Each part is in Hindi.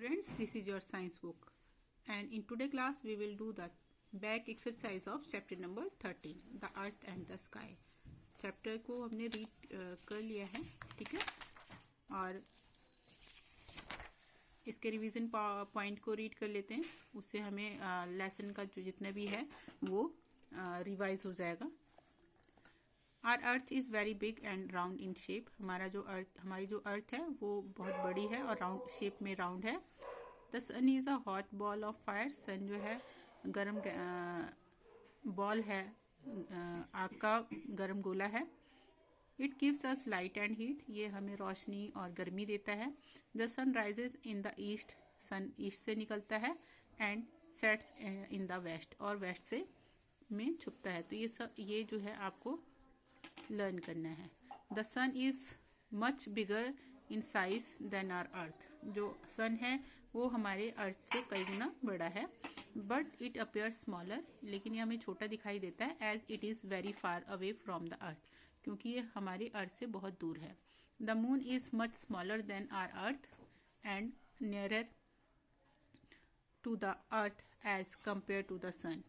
students, this is your science book and in today class we will do the back exercise of chapter number 13 the earth and the sky. Chapter को हमने रीड कर लिया है, ठीक है, और इसके रिवीजन पॉइंट को रीड कर लेते हैं, उससे हमें लेसन का जो जितना भी है वो रिवाइज हो जाएगा. Our earth is very big and round in shape. हमारी जो अर्थ है वो बहुत बड़ी है और राउंड शेप में राउंड है. The sun is a hot ball of fire. Sun जो है गर्म बॉल है, आग का गर्म गोला है. It gives us light and heat. ये हमें रोशनी और गर्मी देता है. The sun rises in the east. Sun east से निकलता है and sets in the west, और वेस्ट से में छुपता है. तो ये जो है आपको लर्न करना है. The sun is much bigger in size than our earth. जो सन है वो हमारे अर्थ से कई गुना बड़ा है. But it appear smaller. लेकिन ये हमें छोटा दिखाई देता है as it is very far away from the earth, क्योंकि ये हमारे अर्थ से बहुत दूर है. The moon is much smaller than our earth and nearer to the earth as compare to the sun.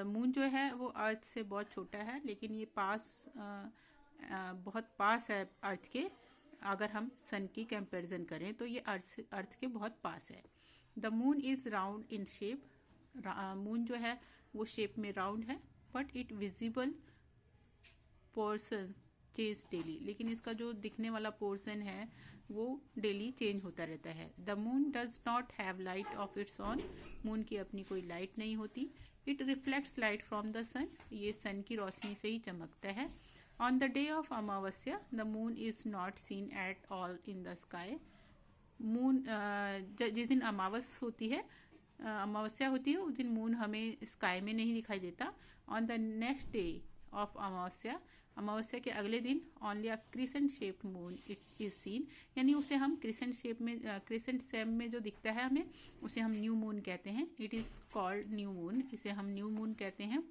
Moon जो है वो अर्थ से बहुत छोटा है, लेकिन ये बहुत पास है अर्थ के. अगर हम सन की कंपैरिजन करें तो ये अर्थ के बहुत पास है. The moon is round in shape. Moon जो है वो शेप में राउंड है, but it visible portion change daily. लेकिन इसका जो दिखने वाला पोर्शन है वो डेली चेंज होता रहता है. The moon does not have light of its own. Moon की अपनी कोई लाइट नहीं होती. It reflects light from the sun. ये सन की रोशनी से ही चमकता है. On the day of Amavasya the moon is not seen at all in the sky. Moon जिस दिन अमावस्या होती है उस दिन मून हमें स्काई में नहीं दिखाई देता. On the next day of अमावस्या के अगले दिन only a crescent shaped moon it is seen. यानी उसे हम क्रिसेंट शेप में जो दिखता है हमें, उसे हम न्यू मून कहते हैं. It is called new moon. इसे हम न्यू मून कहते हैं.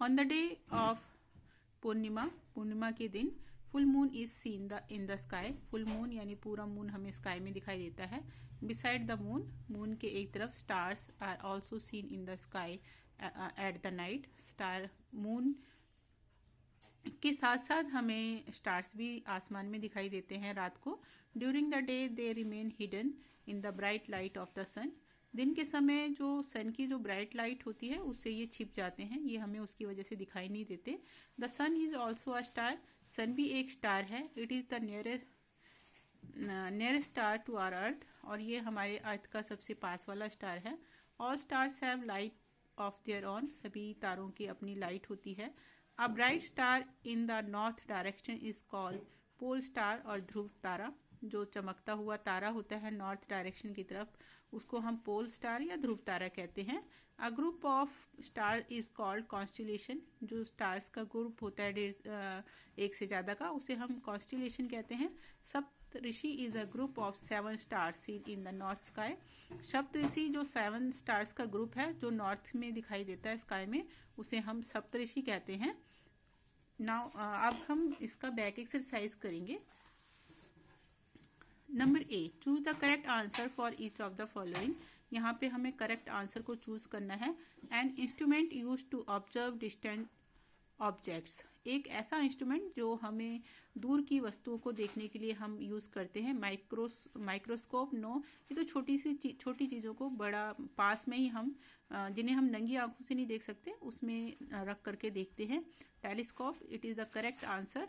ऑन द डे ऑफ पूर्णिमा के दिन full moon is seen in the sky. Full moon यानी पूरा मून हमें स्काई में दिखाई देता है. बिसाइड द मून के एक तरफ stars are also seen in the sky at the night. Moon के साथ साथ हमें स्टार्स भी आसमान में दिखाई देते हैं रात को. During the day they remain hidden in the bright light of the sun. दिन के समय जो सन की जो ब्राइट लाइट होती है उससे ये छिप जाते हैं, ये हमें उसकी वजह से दिखाई नहीं देते. The sun is also a star. Sun भी एक स्टार है. It is the nearest star to our earth. और ये हमारे अर्थ का सबसे पास वाला स्टार है. All stars have light of their own. सभी तारों की अपनी लाइट होती है. A bright star in the north direction is called pole star. और ध्रुव तारा, जो चमकता हुआ तारा होता है नॉर्थ डायरेक्शन की तरफ, उसको हम पोल स्टार या ध्रुव तारा कहते हैं. अ group of star is called constellation. जो स्टार्स का ग्रुप होता है एक से ज़्यादा का, उसे हम कॉन्स्टिलेशन कहते हैं. Saptarishi is a group of 7 stars seen in the north sky. Saptarishi जो 7 स्टार्स का ग्रुप है जो नॉर्थ में दिखाई देता है स्काई में, उसे हम सप्तऋषि कहते हैं. नाउ अब हम इसका बैक एक्सरसाइज करेंगे. Number A, choose the correct answer for each of the following. यहाँ पे हमें करेक्ट आंसर को चूज करना है. An instrument use to observe distant objects. एक ऐसा इंस्ट्रूमेंट जो हमें दूर की वस्तुओं को देखने के लिए हम यूज़ करते हैं. Microscope no. ये तो छोटी चीज़ों को बड़ा पास में ही हम जिन्हें हम नंगी आंखों से नहीं देख सकते उसमें रख करके देखते हैं. Telescope, it is the correct answer.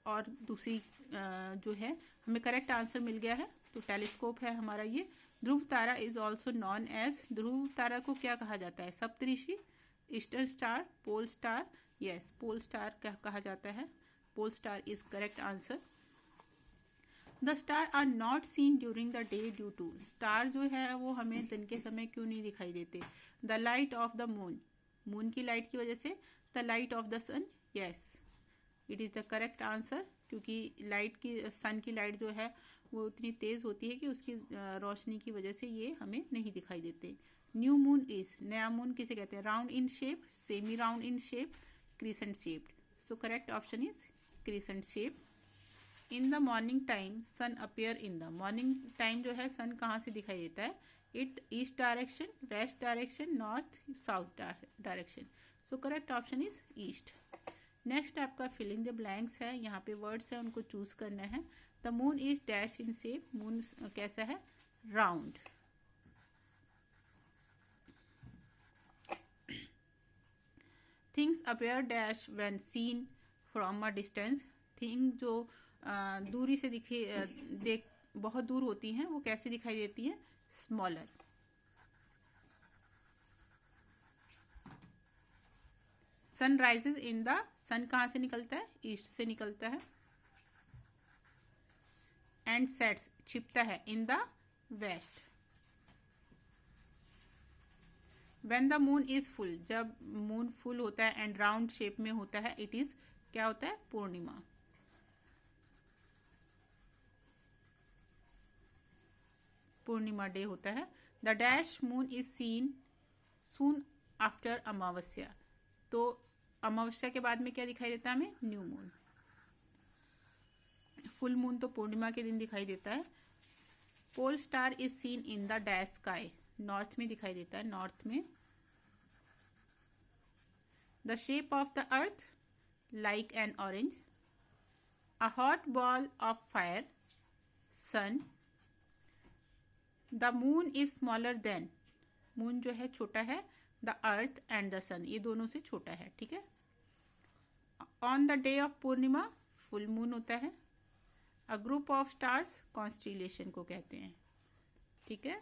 और दूसरी जो है हमें करेक्ट आंसर मिल गया है, तो टेलीस्कोप है हमारा ये. Dhruv Tara is also known as. Dhruv Tara को क्या कहा जाता है? Saptarishi, eastern star, pole star. Yes, pole star क्या कहा जाता है. Pole star is correct answer. The star are not seen during the day due to. Star जो है वो हमें दिन के समय क्यों नहीं दिखाई देते? The light of the moon की लाइट की वजह से. The light of the sun. Yes, it is the correct answer, क्योंकि सन की लाइट जो है वो इतनी तेज़ होती है कि उसकी रोशनी की वजह से ये हमें नहीं दिखाई देते. न्यू मून इज, नया मून किसे कहते हैं? Round in shape, semi round in shape, crescent shaped. So correct option is crescent shape. In the morning time sun appear in the morning time जो है सन कहाँ से दिखाई देता है? It east direction, west direction, north, south direction. So correct option is east. Next आपका फिलिंग द ब्लैंक्स है. यहाँ पे वर्ड्स है, उनको चूज करना है. The moon is dash in shape. Moon कैसा है? Round. Things appear dash when seen from a distance. Thing जो दूरी से देख बहुत दूर होती हैं वो कैसे दिखाई देती है? Smaller. Sun rises in the. Sun कहाँ से निकलता है? ईस्ट से निकलता है. एंड सेट्स छिपता है in the west. When the moon is full. जब मून फुल होता है एंड राउंड शेप में होता है, इट इज क्या होता है? पूर्णिमा. पूर्णिमा डे होता है. The dash moon is seen soon after अमावस्या. तो अमावस्या के बाद में क्या दिखाई देता है हमें? New moon. फुल मून तो पूर्णिमा के दिन दिखाई देता है. Pole star is seen in the dash sky. North में दिखाई देता है. नॉर्थ में. The shape of the earth like an orange. A hot ball of fire. Sun. The moon is smaller than. Moon जो है छोटा है the earth and the sun. ये दोनों से छोटा है. ठीक है. On the day of Purnima full moon होता है. A group of stars constellation को कहते हैं. ठीक है.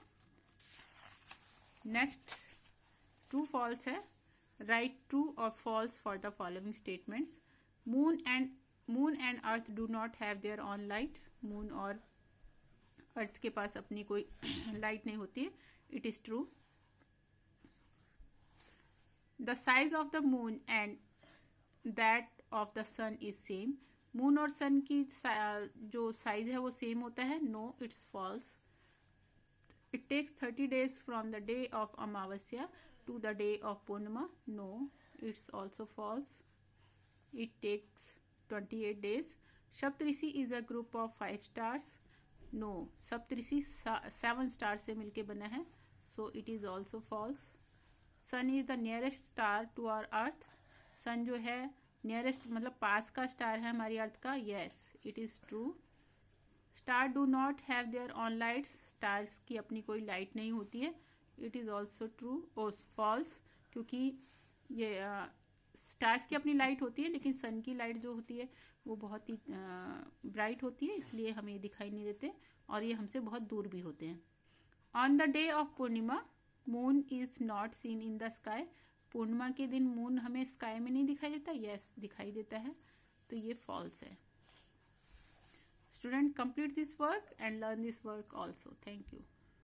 नेक्स्ट ट्रू फॉल्स है. राइट ट्रू और false for the following statements. Moon and earth do not have their own light. Moon और अर्थ के पास अपनी कोई लाइट नहीं होती है. It is true. The size of the moon and that of the sun is same. Moon और सन की जो साइज है वो सेम होता है. No, it's false. It takes 30 days from the day of Amavasya to the day of Purnima. No, it's also false. It takes 28 days. Saptarishi is a group of 5 stars. No, Saptarishi 7 stars से मिलके बना है. So it is also false. Sun is the nearest star to our earth. Sun जो है नियरेस्ट मतलब पास का स्टार है हमारी अर्थ का. Yes, it is true. Star do not have their own lights. Stars की अपनी कोई लाइट नहीं होती है. It is also true. Oh false, क्योंकि ये स्टार्स की अपनी लाइट होती है लेकिन सन की लाइट जो होती है वो बहुत ही ब्राइट होती है, इसलिए हमें दिखाई नहीं देते और ये हमसे बहुत दूर भी होते हैं. On the day of Purnima moon is not seen in the sky. Purnima के दिन मून हमें स्काई में नहीं दिखाई देता. यस, दिखाई देता है. तो ये फॉल्स है. Student, complete this work and learn this work also. Thank you.